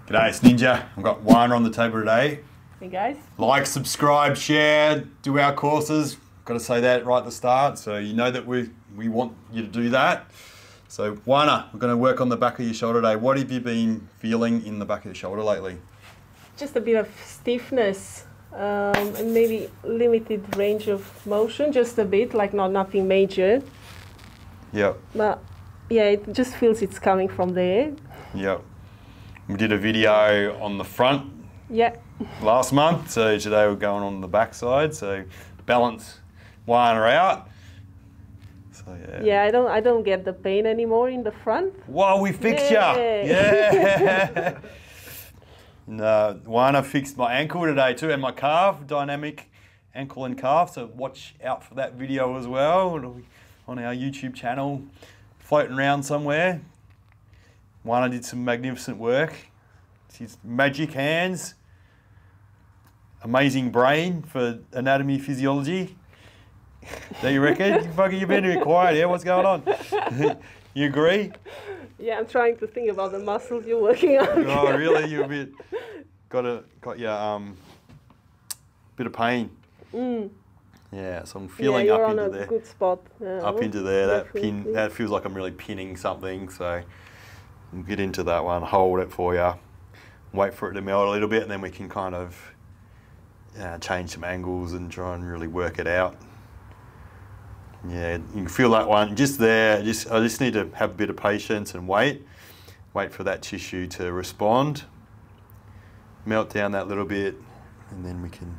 G'day, it's Ninja. I've got Oana on the table today. Hey guys. Like, subscribe, share, do our courses. Got to say that right at the start, so you know that we want you to do that. So Oana, we're going to work on the back of your shoulder today. What have you been feeling in the back of your shoulder lately? Just a bit of stiffness and maybe limited range of motion, just a bit, like nothing major. Yep. But yeah, it just feels it's coming from there. Yep. We did a video on the front last month, so today we're going on the back side, so balance Oana out. So yeah, I don't get the pain anymore in the front. Whoa, we fixed ya! Yeah! No, Oana fixed my ankle today too, and my calf, dynamic ankle and calf, so watch out for that video as well. It'll be on our YouTube channel, floating around somewhere. Oana did some magnificent work. She's magic hands, amazing brain for anatomy, physiology. Do you reckon? You've been a bit quiet here. What's going on? You agree? Yeah, I'm trying to think about the muscles you're working on. Oh, really? You're a bit got your bit of pain. Mm. Yeah, so I'm feeling you're up on into a there. good spot. Up into there. Definitely. That feels like I'm really pinning something. So we'll get into that one. Hold it for you. Wait for it to melt a little bit, and then we can kind of change some angles and try and really work it out. Yeah, you can feel that one just there. I just need to have a bit of patience and wait for that tissue to respond. Melt down that little bit, and then we can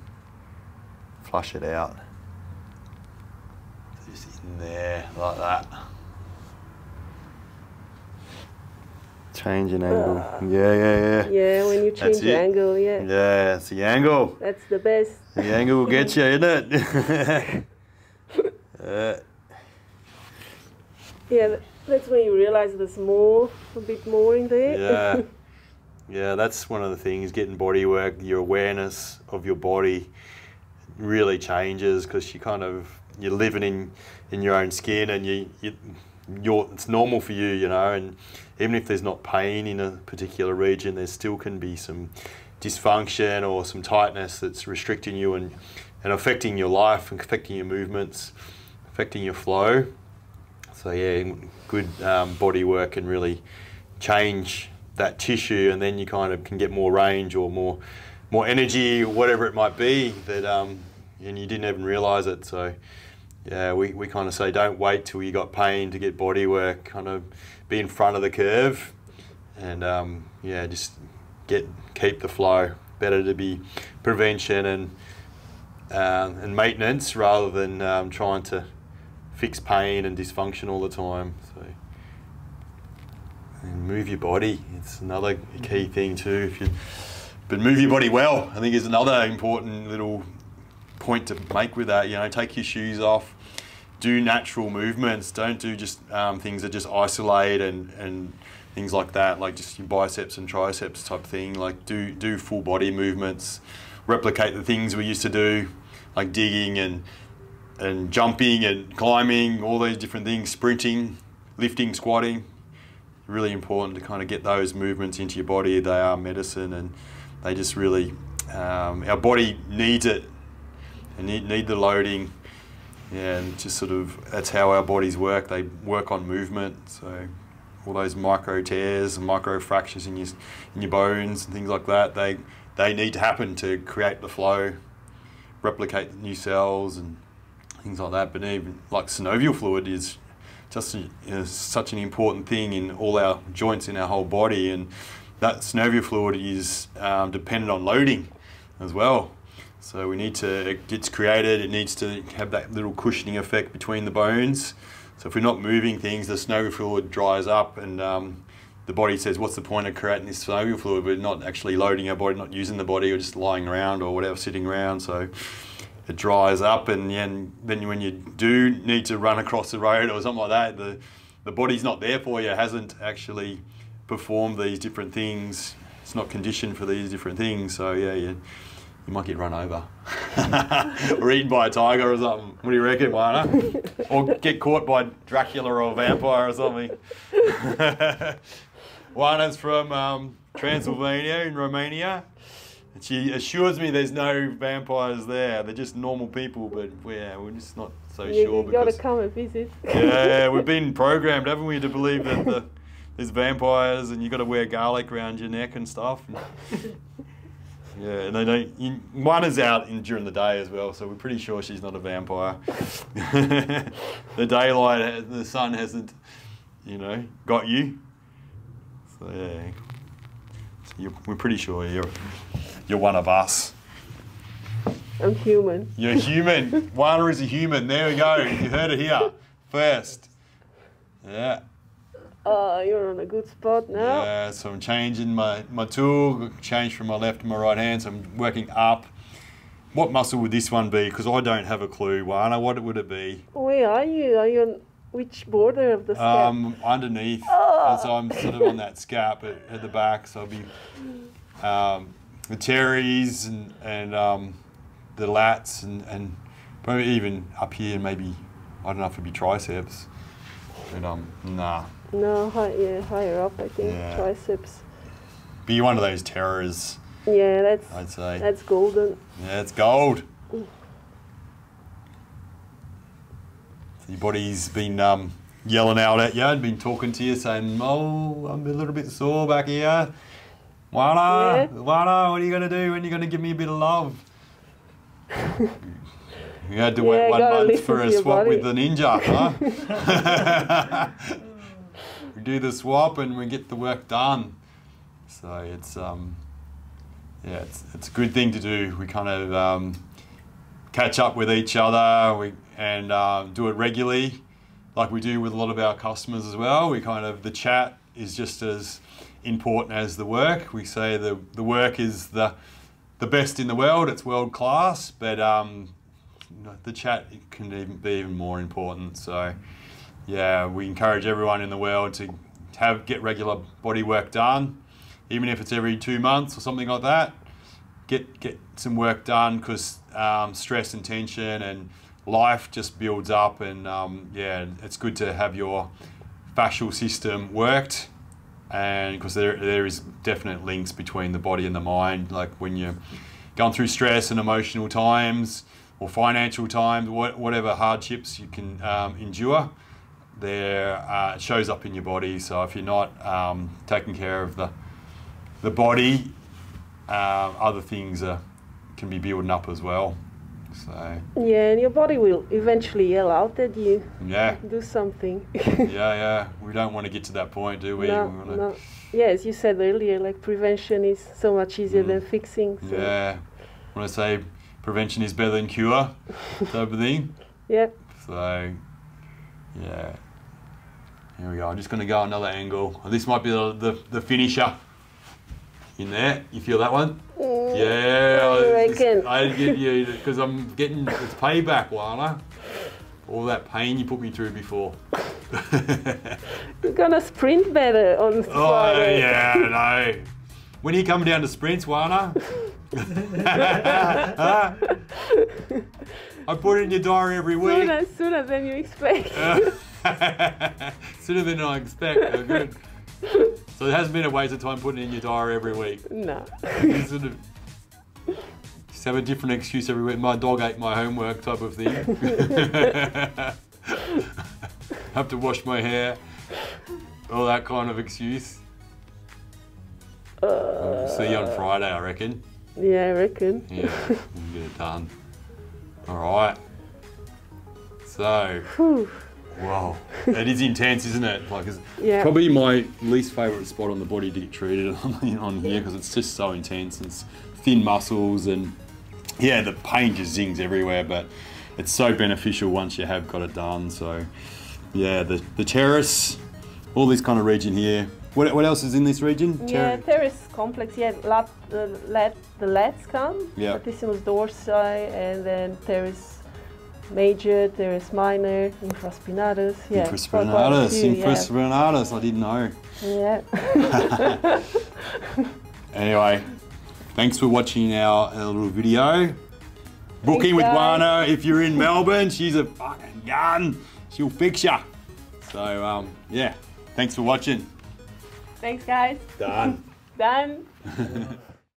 flush it out. Just in there, like that. Change an angle. Yeah. Yeah, when you change the angle, yeah. Yeah, it's the angle. That's the best. The angle will get you, isn't it? Yeah, that's when you realize there's a bit more in there. Yeah, that's one of the things, getting body work, your awareness of your body really changes, because you're living in your own skin, and it's normal for you, and even if there's not pain in a particular region, there still can be some dysfunction or some tightness that's restricting you and affecting your life and affecting your movements, affecting your flow. So yeah, good body work can really change that tissue, and then you kind of can get more range or more energy, or whatever it might be, that and you didn't even realise it. So yeah, we kind of say don't wait till you got pain to get body work. Kind of be in front of the curve, and just keep the flow. Better to be prevention and maintenance rather than trying to fix pain and dysfunction all the time. So, and move your body. It's another key thing too. But move your body well, I think, is another important little point to make with that. Take your shoes off, do natural movements. Don't do just things that just isolate and things like that, like just your biceps and triceps type thing. Like do full body movements, replicate the things we used to do, like digging and jumping and climbing, all those different things, sprinting, lifting, squatting. Really important to kind of get those movements into your body. They are medicine, and they just really, our body needs it, and need the loading. Yeah, and just sort of, that's how our bodies work. They work on movement. So all those micro tears and micro fractures in your bones and things like that, they need to happen to create the flow, replicate new cells and things like that. But even like synovial fluid is just such an important thing in all our joints in our whole body, and that synovial fluid is dependent on loading as well. So we need to, it gets created, it needs to have that little cushioning effect between the bones. So if we're not moving things, the synovial fluid dries up, and the body says, what's the point of creating this synovial fluid? We're not actually loading our body, not using the body, or just lying around or whatever, sitting around. So it dries up, and then when you do need to run across the road or something like that, the body's not there for you, hasn't actually performed these different things. It's not conditioned for these different things. So yeah, you might get run over or eaten by a tiger or something. What do you reckon, Oana? Or get caught by Dracula or a vampire or something. Oana's from Transylvania in Romania. And she assures me there's no vampires there. They're just normal people, but yeah, we're just not so sure. You gotta come and visit. Yeah, we've been programmed, haven't we, to believe that there's vampires and you got to wear garlic around your neck and stuff. Yeah, and they don't. One is out during the day as well, so we're pretty sure she's not a vampire. The daylight, the sun hasn't, got you. So yeah, so we're pretty sure you're one of us. I'm human. You're human. Oana is a human. There we go. You heard it here first. Yeah. You're on a good spot now. Yeah, so I'm changing my tool, change from my left to my right hand, so I'm working up. What muscle would this one be? Because I don't have a clue, Oana. What would it be? Where are you? Are you on which border of the scap? Underneath. So I'm sort of on that scap at the back, so I'll be the teres and the lats and probably even up here, maybe, I don't know if it'd be triceps, but nah. No, higher up, I think, Yeah. triceps. Be one of those terrors, Yeah, I'd say. that's golden. Yeah, it's gold. So your body's been yelling out at you and been talking to you saying, oh, I'm a little bit sore back here. Oana, Oana, what are you going to do? When are you going to give me a bit of love? You had to wait 1 month for a swap with the ninja, huh? We do the swap and we get the work done. So it's it's a good thing to do. We kind of catch up with each other and do it regularly, like we do with a lot of our customers as well. The chat is just as important as the work. We say the work is the best in the world. It's world class, but the chat can be even more important. So yeah, we encourage everyone in the world to get regular body work done, even if it's every 2 months or something like that. Get some work done, because stress and tension and life just builds up, and yeah, it's good to have your fascial system worked, and because there is definite links between the body and the mind. Like when you're going through stress and emotional times or financial times, whatever hardships you can endure, it shows up in your body. So if you're not taking care of the body, other things can be building up as well. So yeah, and your body will eventually yell out at you. Yeah. Do something. yeah. We don't want to get to that point, do we? No. Yeah, as you said earlier, like prevention is so much easier than fixing. So. Yeah. When I say prevention is better than cure, type of thing. Yeah. So yeah. Here we go. I'm just going to go another angle. This might be the finisher. In there, you feel that one? Yeah, I reckon. I give you, because I'm getting it's payback, Oana. All that pain you put me through before. You're gonna sprint better on Friday. Oh yeah, I know. When are you coming down to sprints, Oana? I put it in your diary every week. Sooner than you expect. Sooner than I expect. Oh, good. So it hasn't been a waste of time putting it in your diary every week. No. You sort of just have a different excuse every week. My dog ate my homework, type of thing. Have to wash my hair. All that kind of excuse. See you on Friday, I reckon. Yeah, I reckon. Yeah, we'll get it done. All right. So. Whew. Wow, it is intense, isn't it? Like, it's probably my least favourite spot on the body to get treated on here, because it's just so intense. It's thin muscles, and yeah, the pain just zings everywhere. But it's so beneficial once you have got it done. So yeah, the terrace, all this kind of region here. What else is in this region? Yeah, terrace complex. Yeah, the lats come. Yeah. Latissimus dorsi, and then terrace major, teres minor, infraspinatus. Yeah. Infraspinatus, I didn't know. Yeah. Anyway, thanks for watching our little video. Booking with Oana if you're in Melbourne. She's a fucking gun. She'll fix ya. So, yeah, thanks for watching. Thanks, guys. Done. Done.